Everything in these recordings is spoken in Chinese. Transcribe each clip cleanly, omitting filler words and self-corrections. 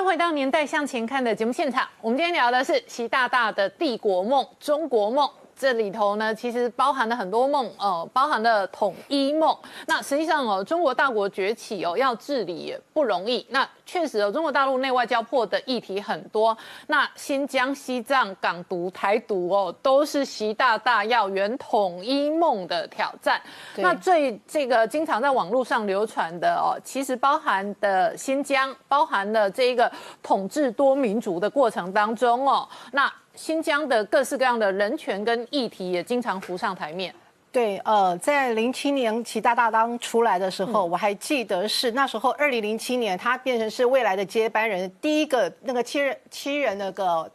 迎回到《年代向前看》的节目现场。我们今天聊的是习大大的帝国梦、中国梦。这里头呢，其实包含了很多梦，包含了统一梦。那实际上中国大国崛起要治理也不容易。那确实中国大陆内外交迫的议题很多。那新疆、西藏、港独、台独都是习大大要圆统一梦的挑战。那这个经常在网络上流传的其实包含的新疆，包含了这个统治多民族的过程当中那新疆的各式各样的人权跟议题也经常浮上台面。对，在07年习大大当出来的时候，我还记得是那时候2007年，他变成是未来的接班人，第一个那个七人那个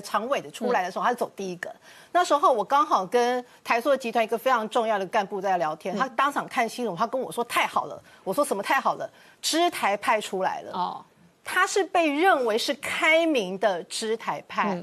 常委的出来的时候，他是走第一个。那时候我刚好跟台塑集团一个非常重要的干部在聊天，他当场看新闻，他跟我说太好了，我说什么太好了？支台派出来了，他是被认为是开明的支台派。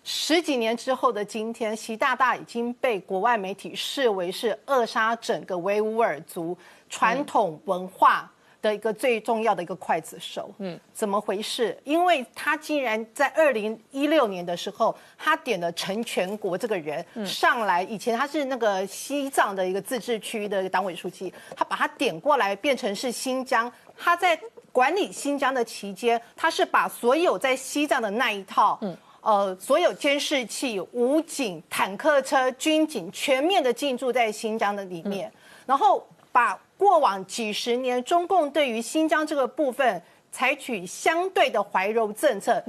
10几年之后的今天，习大大已经被国外媒体视为是扼杀整个维吾尔族传统文化的一个最重要的一个刽子手。怎么回事？因为他竟然在2016年的时候，他点了陈全国这个人上来，以前他是那个西藏的一个自治区的党委书记，他把他点过来变成是新疆，他在管理新疆的期间，他是把所有在西藏的那一套。所有监视器、武警、坦克车、军警全面的进驻在新疆的里面，然后把过往几十年中共对于新疆这个部分采取相对的怀柔政策，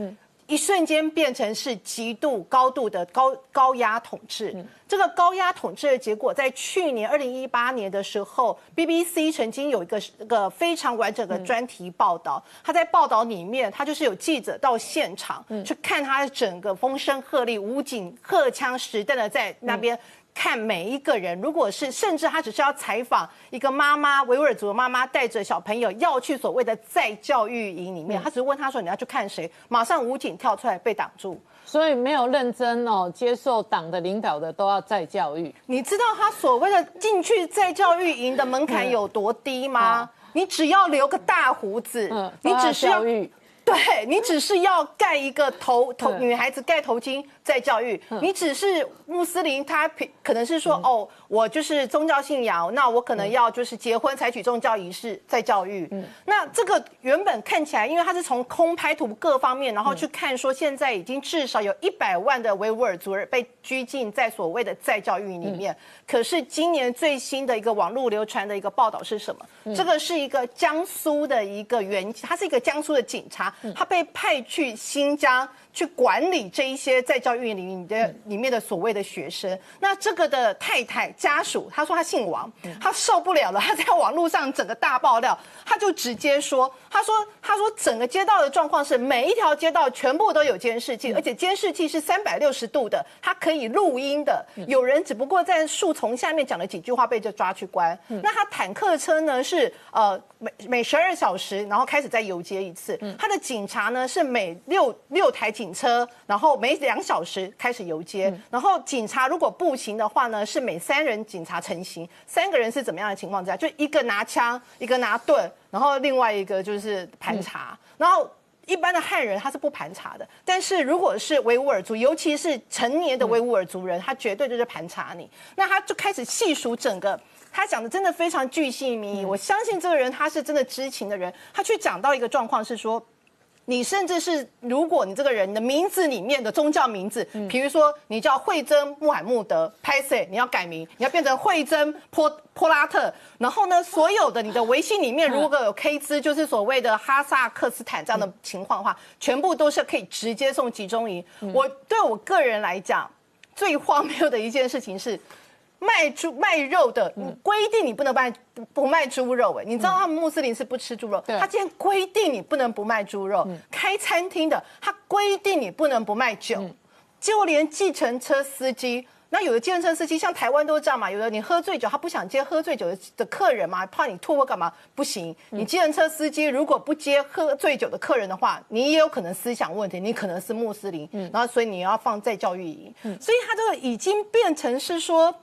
一瞬间变成是极度高度的高压统治。这个高压统治的结果，在去年2018年的时候 ，BBC 曾经有一个非常完整的专题报道。他在报道里面，他就是有记者到现场去看他整个风声鹤唳、武警荷枪实弹的在那边。看每一个人，如果是甚至他只是要采访一个妈妈，维吾尔族的妈妈带着小朋友要去所谓的再教育营里面，他只是问他说你要去看谁，马上武警跳出来被挡住。所以没有认真接受党的领导的都要再教育。你知道他所谓的进去再教育营的门槛有多低吗？你只要留个大胡子，你只是要对你只是要盖一个女孩子盖头巾再教育，你只是穆斯林，他可能是说我就是宗教信仰，那我可能要就是结婚采取宗教仪式再教育。那这个原本看起来，因为他是从空拍图各方面，然后去看说现在已经至少有100万的维吾尔族人被拘禁在所谓的再教育里面。可是今年最新的一个网络流传的一个报道是什么？这个是一个江苏的一个他是一个江苏的警察。他被派去新疆去管理这一些在教育营里面的所谓的学生。那这个的太太家属，他说他姓王，他受不了了，他在网络上整个大爆料，他就直接说，他说整个街道的状况是每一条街道全部都有监视器，而且监视器是360度的，它可以录音的。有人只不过在树丛下面讲了几句话被就抓去关。那他坦克车呢是每12小时，然后开始再游街一次。他的警察呢是每六台警车，然后每2小时开始游街。然后警察如果步行的话呢，是每3人警察成行。3个人是怎么样的情况之下？就一个拿枪，一个拿盾，然后另外一个就是盘查。然后一般的汉人他是不盘查的，但是如果是维吾尔族，尤其是成年的维吾尔族人，他绝对就是盘查你。那他就开始细数整个。他讲的真的非常巨细靡遗，我相信这个人他是真的知情的人。他去讲到一个状况是说，你甚至是如果你这个人的名字里面的宗教名字，比如说你叫惠珍穆罕默德，拍谁你要改名，你要变成惠珍坡拉特。然后呢，所有的你的微信里面如果有 K 资，就是所谓的哈萨克斯坦这样的情况的话，全部都是可以直接送集中营。对我个人来讲，最荒谬的一件事情是。卖肉的规定你不能不卖猪肉，你知道他们穆斯林是不吃猪肉，他今天规定你不能不卖猪肉。开餐厅的他规定你不能不卖酒，就连计程车司机。那有的计程车司机像台湾都这样嘛，有的你喝醉酒他不想接喝醉酒的客人嘛，怕你吐或干嘛不行。你计程车司机如果不接喝醉酒的客人的话，你也有可能思想问题，你可能是穆斯林，然后所以你要放在教育营。所以他这个已经变成是说。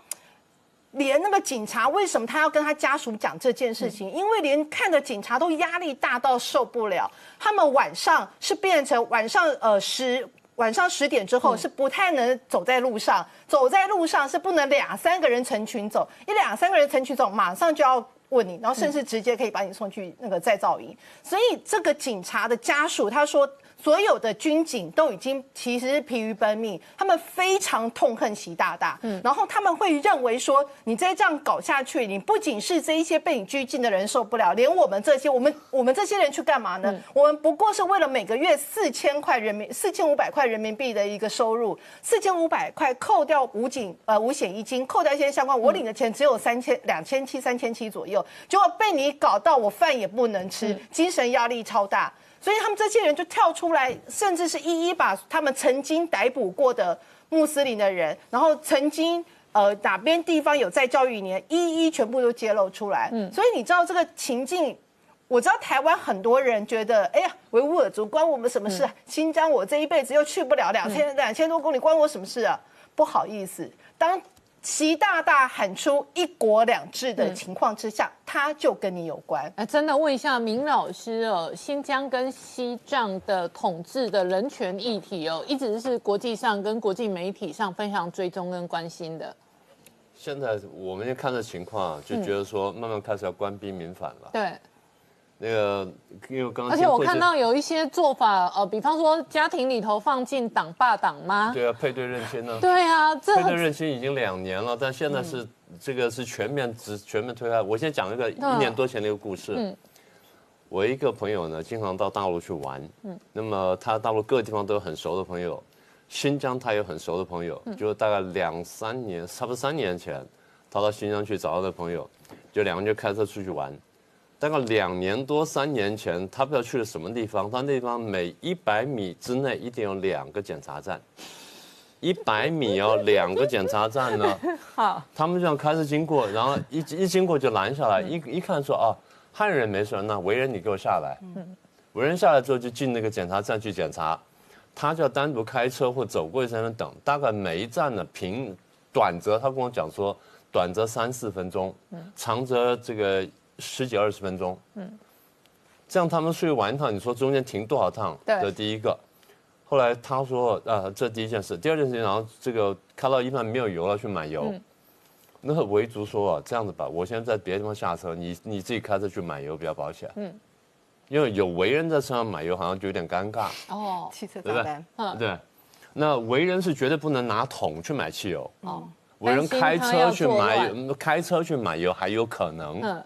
连那个警察为什么他要跟他家属讲这件事情？因为连看的警察都压力大到受不了，他们晚上是变成晚上10点之后是不太能走在路上，走在路上是不能2、3个人成群走，1、2、3个人成群走，马上就要问你，然后甚至直接可以把你送去那个再造营。所以这个警察的家属他说，所有的军警都已经其实是疲于奔命，他们非常痛恨习大大，然后他们会认为说，你再这样搞下去，你不仅是这一些被你拘禁的人受不了，连我们这些我们这些人去干嘛呢？我们不过是为了每个月4500块人民币的一个收入，4500块扣掉五险一金，扣掉一些相关，我领的钱只有2700、3700左右，结果被你搞到我饭也不能吃，精神压力超大。所以他们这些人就跳出来，甚至是一一把他们曾经逮捕过的穆斯林的人，然后曾经哪边地方有在教育营，一一全部都揭露出来。所以你知道这个情境，我知道台湾很多人觉得，哎呀，维吾尔族关我们什么事？新疆我这一辈子又去不了2000多公里，关我什么事啊？不好意思，当习大大喊出“一国两制”的情况之下，他就跟你有关。真的问一下明老师哦，新疆跟西藏的统治的人权议题哦，一直是国际上跟国际媒体上非常追踪跟关心的。现在我们看这情况，就觉得说慢慢开始要官逼民反了。对。那个，因为刚刚，而且我看到有一些做法，比方说家庭里头放进党爸党妈，对啊，配对认亲呢？对啊，配对认亲已经2年了，但现在是这个是全面推开。我先讲一个1年多前的一个故事。我一个朋友呢，经常到大陆去玩，那么他大陆各个地方都有很熟的朋友，新疆他有很熟的朋友，就大概2、3年，差不多3年前，他到新疆去找他的朋友，就2个人就开车出去玩。大概2年多3年前，他不知道去了什么地方，他那地方每100米之内一定有2个检查站，100米哦，2个检查站呢。好，他们这样开车经过，然后一经过就拦下来，一看说啊，汉人没事，那维人你给我下来。维人下来之后就进那个检查站去检查，他就要单独开车或走过去在那边等，大概每一站呢短则他跟我讲说，短则3、4分钟，长则这个10几20分钟，这样他们出去玩一趟，你说中间停多少趟？这第一个。后来他说，这第一件事，第二件事情，然后这个开到一半没有油了，去买油。那个维族说这样子吧，我现在在别的地方下车，你自己开车去买油比较保险。因为有维人在车上买油，好像就有点尴尬。哦，汽车账单。对，那维人是绝对不能拿桶去买汽油。维人开车去买油还有可能。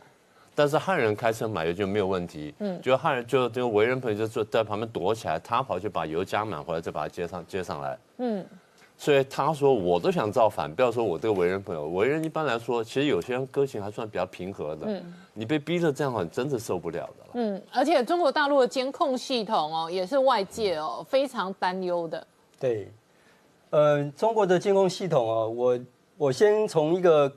但是汉人开车买油就没有问题，就汉人就这个维人朋友就坐在旁边躲起来，他跑去把油加满回来，再把它接上来。所以他说我都想造反，不要说我这个维人朋友，维人一般来说，其实有些人个性还算比较平和的，你被逼着这样，你真的受不了的了。而且中国大陆的监控系统哦，也是外界哦非常担忧的。对，中国的监控系统哦，我先从一个